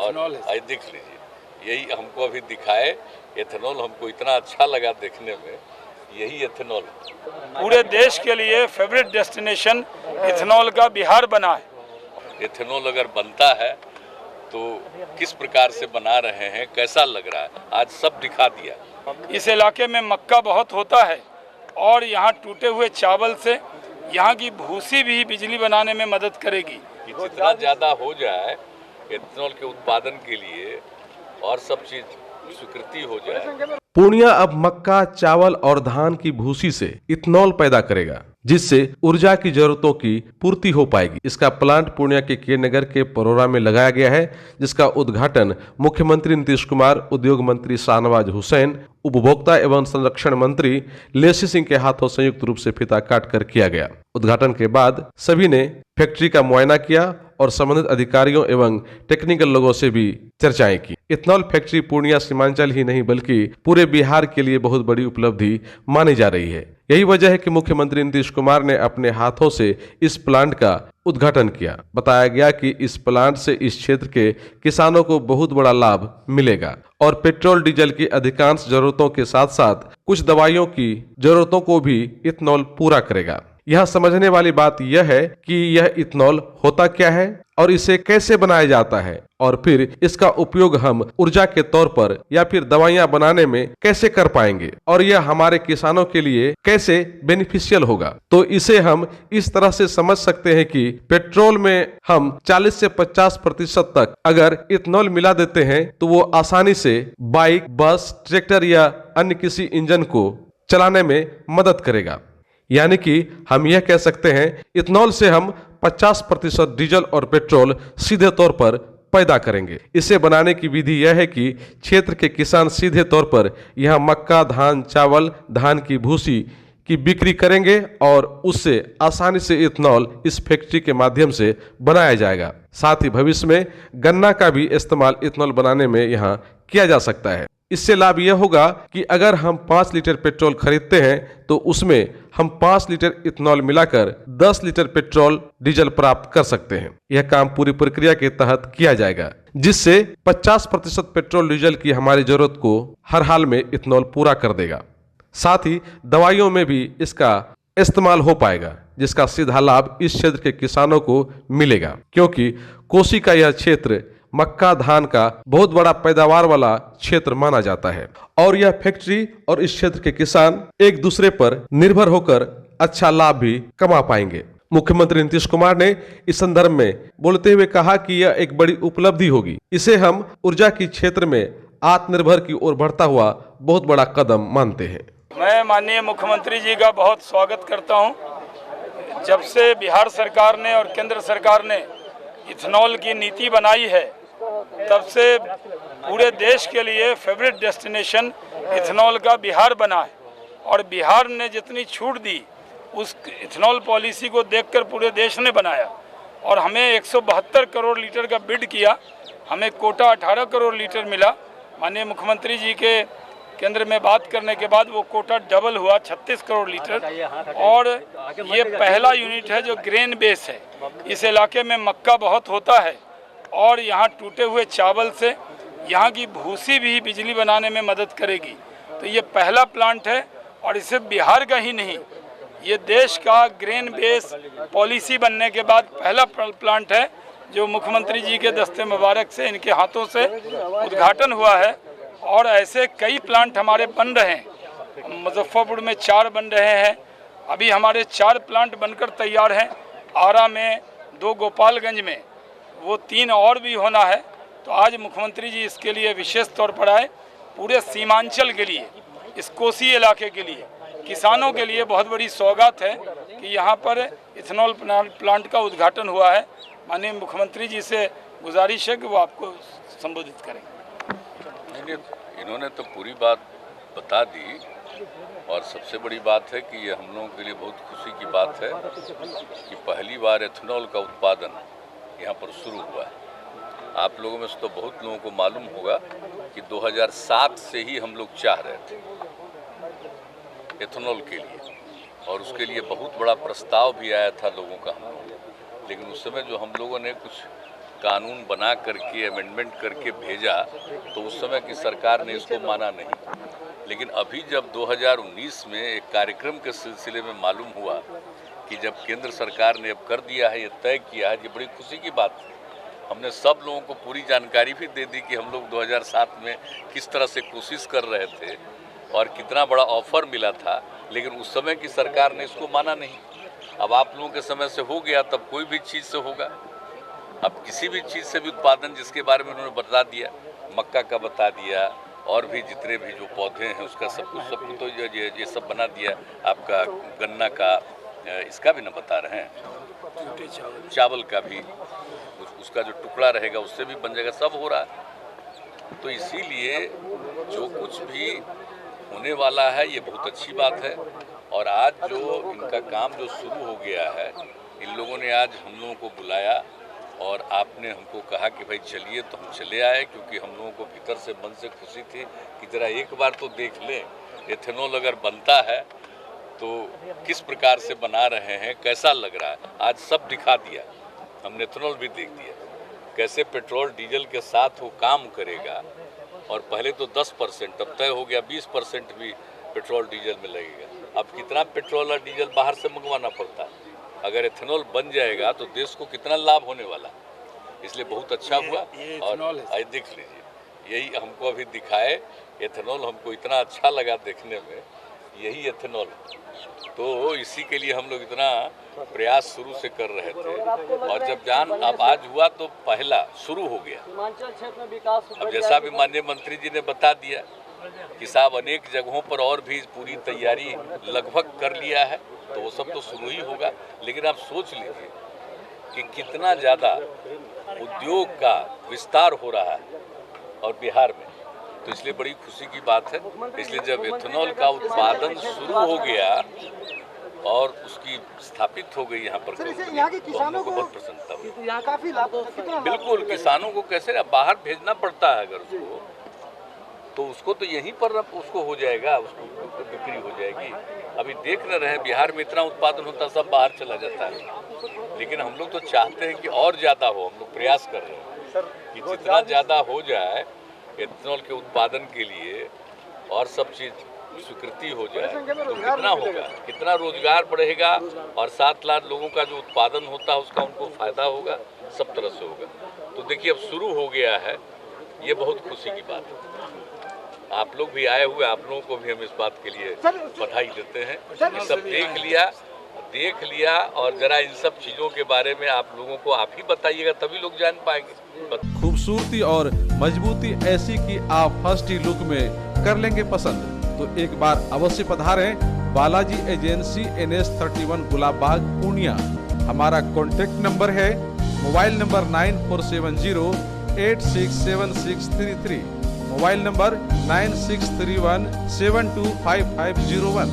Ethanol है। आज देख लीजिए, यही हमको अभी दिखाए एथेनॉल, हमको इतना अच्छा लगा देखने में, यही एथेनॉल। पूरे देश के लिए फेवरेट डेस्टिनेशन इथेनॉल का बिहार बना है। एथेनॉल अगर बनता है तो किस प्रकार से बना रहे हैं, कैसा लग रहा है, आज सब दिखा दिया। इस इलाके में मक्का बहुत होता है और यहाँ टूटे हुए चावल से यहाँ की भूसी भी बिजली बनाने में मदद करेगी। कि जितना ज़्यादा हो जाए एथेनॉल के उत्पादन के लिए और सब चीज़ स्वीकृति हो जाए। पूर्णिया अब मक्का, चावल और धान की भूसी से इथेनॉल पैदा करेगा, जिससे ऊर्जा की जरूरतों की पूर्ति हो पाएगी। इसका प्लांट पूर्णिया के केनगर के परोरा में लगाया गया है, जिसका उद्घाटन मुख्यमंत्री नीतीश कुमार, उद्योग मंत्री शाहनवाज हुसैन, उपभोक्ता एवं संरक्षण मंत्री लेसी सिंह के हाथों संयुक्त रूप से फीता काटकर किया गया। उद्घाटन के बाद सभी ने फैक्ट्री का मुआयना किया और संबंधित अधिकारियों एवं टेक्निकल लोगों से भी चर्चाएं की। इथेनॉल फैक्ट्री पूर्णिया सीमांचल ही नहीं बल्कि पूरे बिहार के लिए बहुत बड़ी उपलब्धि मानी जा रही है। यही वजह है कि मुख्यमंत्री नीतीश कुमार ने अपने हाथों से इस प्लांट का उद्घाटन किया। बताया गया कि इस प्लांट से इस क्षेत्र के किसानों को बहुत बड़ा लाभ मिलेगा और पेट्रोल डीजल की अधिकांश जरूरतों के साथ साथ कुछ दवाइयों की जरूरतों को भी इथेनॉल पूरा करेगा। यहाँ समझने वाली बात यह है कि यह इथेनॉल होता क्या है और इसे कैसे बनाया जाता है और फिर इसका उपयोग हम ऊर्जा के तौर पर या फिर दवाइयां बनाने में कैसे कर पाएंगे और यह हमारे किसानों के लिए कैसे बेनिफिशियल होगा। तो इसे हम इस तरह से समझ सकते हैं कि पेट्रोल में हम 40 से 50% तक अगर इथेनॉल मिला देते हैं तो वो आसानी से बाइक, बस, ट्रैक्टर या अन्य किसी इंजन को चलाने में मदद करेगा। यानी कि हम यह कह सकते हैं इथेनॉल से हम 50% डीजल और पेट्रोल सीधे तौर पर पैदा करेंगे। इसे बनाने की विधि यह है कि क्षेत्र के किसान सीधे तौर पर यहाँ मक्का, धान, चावल, धान की भूसी की बिक्री करेंगे और उससे आसानी से इथेनॉल इस फैक्ट्री के माध्यम से बनाया जाएगा। साथ ही भविष्य में गन्ना का भी इस्तेमाल इथेनॉल बनाने में यहाँ किया जा सकता है। इससे लाभ यह होगा कि अगर हम 5 लीटर पेट्रोल खरीदते हैं तो उसमें हम 5 लीटर इथेनॉल मिलाकर 10 लीटर पेट्रोल डीजल प्राप्त कर सकते हैं। यह काम पूरी प्रक्रिया के तहत किया जाएगा, जिससे 50% पेट्रोल डीजल की हमारी जरूरत को हर हाल में इथेनॉल पूरा कर देगा। साथ ही दवाइयों में भी इसका इस्तेमाल हो पाएगा, जिसका सीधा लाभ इस क्षेत्र के किसानों को मिलेगा, क्योंकि कोसी का यह क्षेत्र मक्का, धान का बहुत बड़ा पैदावार वाला क्षेत्र माना जाता है और यह फैक्ट्री और इस क्षेत्र के किसान एक दूसरे पर निर्भर होकर अच्छा लाभ भी कमा पाएंगे। मुख्यमंत्री नीतीश कुमार ने इस संदर्भ में बोलते हुए कहा कि यह एक बड़ी उपलब्धि होगी। इसे हम ऊर्जा की क्षेत्र में आत्मनिर्भर की ओर बढ़ता हुआ बहुत बड़ा कदम मानते हैं। मैं माननीय मुख्यमंत्री जी का बहुत स्वागत करता हूं। जब से बिहार सरकार ने और केंद्र सरकार ने इथेनॉल की नीति बनाई है, तब से पूरे देश के लिए फेवरेट डेस्टिनेशन इथेनॉल का बिहार बना है और बिहार ने जितनी छूट दी उस इथेनॉल पॉलिसी को देखकर पूरे देश ने बनाया और हमें 172 करोड़ लीटर का बिड किया। हमें कोटा 18 करोड़ लीटर मिला। माननीय मुख्यमंत्री जी के केंद्र में बात करने के बाद वो कोटा डबल हुआ 36 करोड़ लीटर और ये पहला यूनिट है जो ग्रेन बेस है। इस इलाके में मक्का बहुत होता है और यहाँ टूटे हुए चावल से यहाँ की भूसी भी बिजली बनाने में मदद करेगी। तो ये पहला प्लांट है और इसे बिहार का ही नहीं, ये देश का ग्रेन बेस पॉलिसी बनने के बाद पहला प्लांट है जो मुख्यमंत्री जी के दस्ते मुबारक से, इनके हाथों से उद्घाटन हुआ है। और ऐसे कई प्लांट हमारे बन रहे हैं। मुजफ्फरपुर में 4 बन रहे हैं, अभी हमारे 4 प्लांट बनकर तैयार हैं। आरा में 2, गोपालगंज में वो 3 और भी होना है। तो आज मुख्यमंत्री जी इसके लिए विशेष तौर पर आए। पूरे सीमांचल के लिए, इस कोसी इलाके के लिए, किसानों के लिए बहुत बड़ी सौगात है कि यहाँ पर इथेनॉल प्लांट का उद्घाटन हुआ है। माननीय मुख्यमंत्री जी से गुजारिश है कि वो आपको संबोधित करें। इन्होंने तो पूरी बात बता दी और सबसे बड़ी बात है कि ये हम लोगों के लिए बहुत खुशी की बात है कि पहली बार एथेनॉल का उत्पादन यहाँ पर शुरू हुआ है। आप लोगों में से तो बहुत लोगों को मालूम होगा कि 2007 से ही हम लोग चाह रहे थे एथेनॉल के लिए और उसके लिए बहुत बड़ा प्रस्ताव भी आया था लोगों का हम लोग, लेकिन उस समय जो हम लोगों ने कुछ कानून बना करके अमेंडमेंट करके भेजा तो उस समय की सरकार ने इसको माना नहीं। लेकिन अभी जब 2019 में एक कार्यक्रम के सिलसिले में मालूम हुआ कि जब केंद्र सरकार ने अब कर दिया है, ये तय किया है, ये बड़ी खुशी की बात है। हमने सब लोगों को पूरी जानकारी भी दे दी कि हम लोग 2007 में किस तरह से कोशिश कर रहे थे और कितना बड़ा ऑफर मिला था, लेकिन उस समय की सरकार ने इसको माना नहीं। अब आप लोगों के समय से हो गया, तब कोई भी चीज़ से होगा। अब किसी भी चीज़ से भी उत्पादन जिसके बारे में उन्होंने बता दिया, मक्का का बता दिया और भी जितने भी जो पौधे हैं उसका सब कुछ तो ये सब बना दिया। आपका गन्ना का इसका भी ना बता रहे हैं, चावल का भी उसका जो टुकड़ा रहेगा उससे भी बन जाएगा, सब हो रहा है। तो इसीलिए जो कुछ भी होने वाला है ये बहुत अच्छी बात है। और आज जो इनका काम जो शुरू हो गया है, इन लोगों ने आज हम लोगों को बुलाया और आपने हमको कहा कि भाई चलिए, तो हम चले आए, क्योंकि हम लोगों को भीतर से मन से खुशी थी कि जरा एक बार तो देख लें एथेनॉल अगर बनता है तो किस प्रकार से बना रहे हैं, कैसा लग रहा है। आज सब दिखा दिया, हमने एथेनॉल भी देख दिया कैसे पेट्रोल डीजल के साथ वो काम करेगा। और पहले तो 10%, अब तय हो गया 20% भी पेट्रोल डीजल में लगेगा। अब कितना पेट्रोल और डीजल बाहर से मंगवाना पड़ता है। अगर एथेनॉल बन जाएगा तो देश को कितना लाभ होने वाला, इसलिए बहुत अच्छा हुआ। और आज देख लीजिए, यही हमको अभी दिखाए एथेनॉल, हमको इतना अच्छा लगा देखने में, यही एथेनॉल। तो इसी के लिए हम लोग इतना प्रयास शुरू से कर रहे थे और जब अब आज हुआ तो पहला शुरू हो गया। अब जैसा भी माननीय मंत्री जी ने बता दिया कि साहब अनेक जगहों पर और भी पूरी तैयारी लगभग कर लिया है, तो वो सब तो शुरू ही होगा। लेकिन आप सोच लीजिए कि कितना ज़्यादा उद्योग का विस्तार हो रहा है और बिहार में, तो इसलिए बड़ी खुशी की बात है। इसलिए जब एथेनॉल का उत्पादन शुरू हो गया और उसकी स्थापित हो गई यहाँ पर, तो हम लोग को बहुत प्रसन्नता हुई। यहाँ काफी लाभ, बिल्कुल, किसानों को कैसे बाहर भेजना पड़ता है, अगर उसको तो उसको तो यहीं पर उसको हो जाएगा, उसको बिक्री हो जाएगी। अभी देख न रहे हैं बिहार में इतना उत्पादन होता है, सब बाहर चला जाता है। लेकिन हम लोग तो चाहते हैं कि और ज़्यादा हो, हम लोग प्रयास कर रहे हैं कि जितना ज़्यादा हो जाए एथेनॉल के उत्पादन के लिए और सब चीज़ स्वीकृति हो जाए तो कितना होगा, कितना रोजगार बढ़ेगा और 7 लाख लोगों का जो उत्पादन होता है उसका उनको फायदा होगा, सब तरह से होगा। तो देखिए अब शुरू हो गया है, ये बहुत खुशी की बात है। आप लोग भी आए हुए, आप लोगों को भी हम इस बात के लिए बधाई देते हैं। ये सब देख लिया और जरा इन सब चीज़ों के बारे में आप लोगों को आप ही बताइएगा, तभी लोग जान पाएंगे। खूबसूरती और मजबूती ऐसी कि आप फर्स्ट ही लुक में कर लेंगे पसंद, तो एक बार अवश्य पधारें बालाजी एजेंसी NH31 गुलाब बाग पूर्णिया। हमारा कॉन्टेक्ट नंबर है मोबाइल नंबर 9470 867633, मोबाइल नंबर 9631 725501।